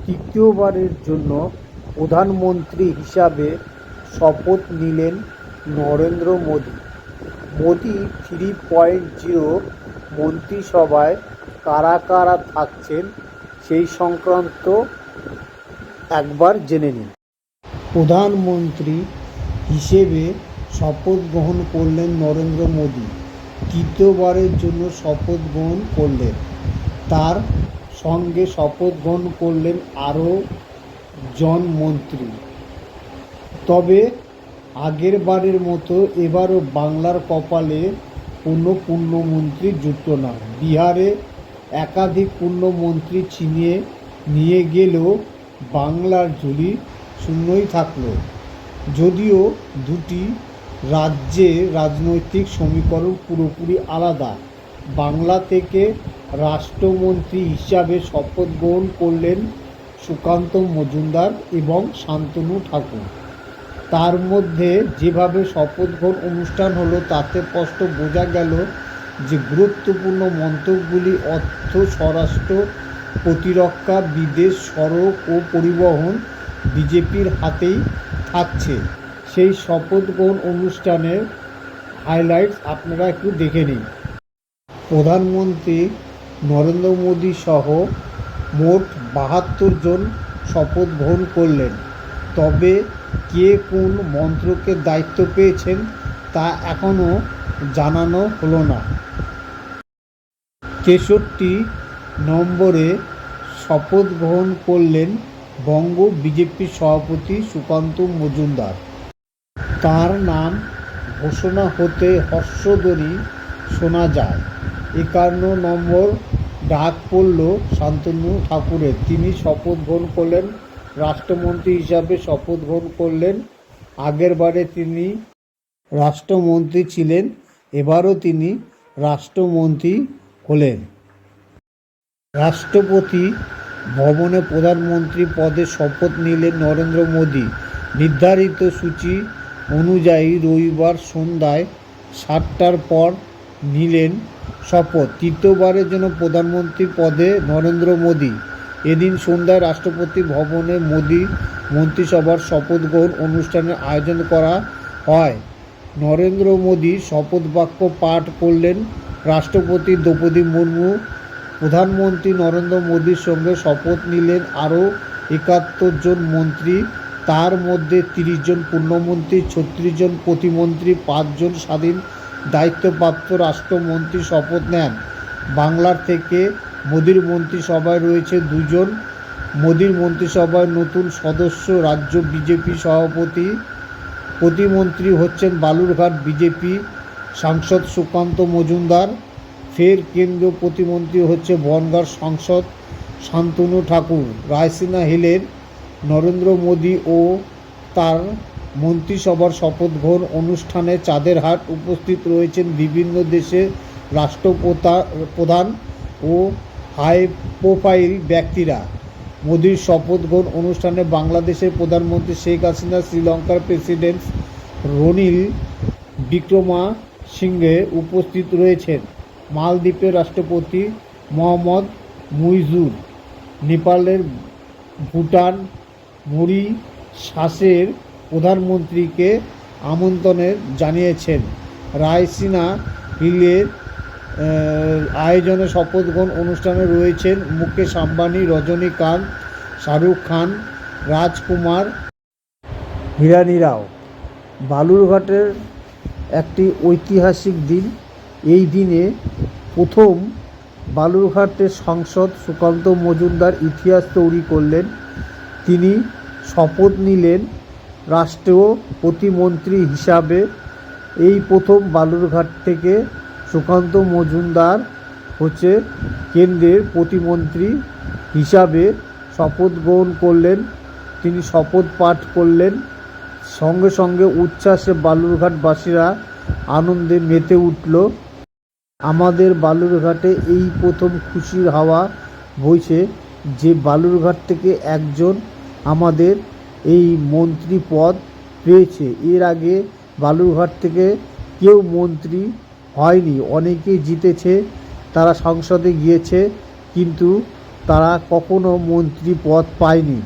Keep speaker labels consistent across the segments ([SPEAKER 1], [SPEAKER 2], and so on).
[SPEAKER 1] তৃতীয়বারের জন্য প্রধানমন্ত্রী হিসাবে শপথ নিলেন নরেন্দ্র মোদী। মোদী 3.0 মন্ত্রিসভায় কারা কারা থাকছেন সেই সংক্রান্ত একবার জেনে নিন। প্রধানমন্ত্রী হিসেবে শপথ গ্রহণ করলেন নরেন্দ্র মোদী। তৃতীয়বারের জন্য শপথ গ্রহণ করলেন। তার সঙ্গে শপথ গ্রহণ করলেন আরও জন মন্ত্রী। তবে আগের বারের মতো এবারও বাংলার কপালে কোনো পূর্ণমন্ত্রী যুক্ত না। বিহারে একাধিক পূর্ণমন্ত্রী ছিনিয়ে নিয়ে গেলেও বাংলার ঝুলি শূন্যই থাকল। যদিও দুটি রাজ্যের রাজনৈতিক সমীকরণ পুরোপুরি আলাদা। বাংলা থেকে রাষ্ট্রমন্ত্রী হিসাবে শপথ গ্রহণ করলেন সুকান্ত মজুমদার এবং শান্তনু ঠাকুর। তার মধ্যে যেভাবে শপথ গ্রহণ অনুষ্ঠান হলো তাতে স্পষ্ট বোঝা গেল যে গুরুত্বপূর্ণ মন্ত্রকগুলি অর্থ, স্বরাষ্ট্র, প্রতিরক্ষা, বিদেশ, সড়ক ও পরিবহন বিজেপির হাতেই থাকছে। সেই শপথ গ্রহণ অনুষ্ঠানের হাইলাইটস আপনারা একটু দেখে নিন। প্রধানমন্ত্রী নরেন্দ্র মোদী সহ মোট 72 জন শপথ গ্রহণ করলেন। তবে কে কোন মন্ত্রকের দায়িত্ব পেয়েছেন তা এখনও জানানো হলো না। 63 নম্বরে শপথ গ্রহণ করলেন বঙ্গ বিজেপির সভাপতি সুকান্ত মজুমদার। তার নাম ঘোষণা হতে হর্ষধ্বনি শোনা যায়। 51 নম্বর ডাক পড়ল শান্তনু ঠাকুরের। তিনি শপথ গ্রহণ করলেন রাষ্ট্রমন্ত্রী হিসাবে শপথ গ্রহণ করলেন। আগের বারে তিনি রাষ্ট্রমন্ত্রী ছিলেন, এবারও তিনি রাষ্ট্রমন্ত্রী হলেন। রাষ্ট্রপতি ভবনে প্রধানমন্ত্রী পদে শপথ নিলেন নরেন্দ্র মোদী। নির্ধারিত সূচি অনুযায়ী রবিবার সন্ধ্যায় 7টার পর নিলেন শপথ তৃতীয়বারের জন্য প্রধানমন্ত্রী পদে নরেন্দ্র মোদী। এদিন সন্ধ্যায় রাষ্ট্রপতি ভবনে মোদী মন্ত্রিসভার শপথ গ্রহণ অনুষ্ঠানের আয়োজন করা হয়। নরেন্দ্র মোদী শপথ বাক্য পাঠ করলেন রাষ্ট্রপতি দ্রৌপদী মুর্মু। প্রধানমন্ত্রী নরেন্দ্র মোদীর সঙ্গে শপথ নিলেন আরও 71 জন মন্ত্রী। তার মধ্যে 30 জন পূর্ণমন্ত্রী, 36 জন প্রতিমন্ত্রী, 5 জন স্বাধীন দায়িত্বপ্রাপ্ত রাষ্ট্রমন্ত্রী শপথ নেন। বাংলার থেকে মোদীর মন্ত্রিসভায় রয়েছে 2 জন। মোদীর মন্ত্রিসভায় নতুন সদস্য রাজ্য বিজেপি সভাপতি। প্রতিমন্ত্রী হচ্ছেন বালুরঘাট বিজেপি সাংসদ সুকান্ত মজুমদার। ফের কেন্দ্রীয় প্রতিমন্ত্রী হচ্ছে বনগাঁ সাংসদ শান্তনু ঠাকুর। রায়সিনা হিলের নরেন্দ্র মোদী ও তার মন্ত্রিসভার শপথ গ্রহণ অনুষ্ঠানে চাঁদেরহাট উপস্থিত রয়েছেন বিভিন্ন দেশের রাষ্ট্রপ্রধান ও হাই প্রোফাইল ব্যক্তিরা। মোদীর শপথ গ্রহণ অনুষ্ঠানে বাংলাদেশের প্রধানমন্ত্রী শেখ হাসিনা, শ্রীলঙ্কার প্রেসিডেন্ট রনিল বিক্রমাসিঙ্ঘে উপস্থিত রয়েছেন। মালদ্বীপের রাষ্ট্রপতি মোহাম্মদ মুইজুর, নেপালের ভুটান মরিশাসের প্রধানমন্ত্রীকে আমন্ত্রণ জানিয়েছেন। রায়সিনা হিলের আয়োজনে শপথ গ্রহণ অনুষ্ঠানে রয়েছেন মুকেশ আম্বানি, রজনীকান্ত, শাহরুখ খান, রাজকুমার হিরানি রাও। বালুরঘাটের একটি ঐতিহাসিক দিন। এই দিনে প্রথম বালুরঘাটের সাংসদ সুকান্ত মজুমদার ইতিহাস তৈরি করলেন। তিনি শপথ নিলেন রাষ্ট্রীয় প্রতিমন্ত্রী হিসাবে। এই প্রথম বালুরঘাট থেকে সুকান্ত মজুমদার হচ্ছে কেন্দ্রের প্রতিমন্ত্রী হিসাবে শপথ গ্রহণ করলেন। তিনি শপথ পাঠ করলেন। সঙ্গে সঙ্গে উচ্ছ্বাসে বালুরঘাটবাসীরা আনন্দে মেতে উঠল। আমাদের বালুরঘাটে এই প্রথম খুশির হাওয়া বইছে যে বালুরঘাট থেকে একজন আমাদের এই মন্ত্রী পদ পেয়েছে। এর আগে বালুরঘাট থেকে কেউ মন্ত্রী হয়নি। অনেকেই জিতেছে, তারা সংসদে গিয়েছে, কিন্তু তারা কখনো মন্ত্রী পদ পায়নি।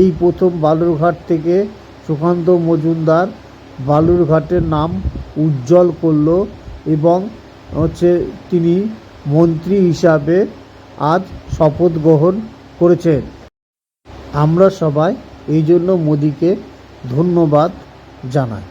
[SPEAKER 1] এই প্রথম বালুরঘাট থেকে সুকান্ত মজুমদার বালুরঘাটের নাম উজ্জ্বল করল এবং তিনি মন্ত্রী হিসাবে আজ শপথ গ্রহণ করেছেন। আমরা সবাই এই জন্য মোদিকে ধন্যবাদ জানাই।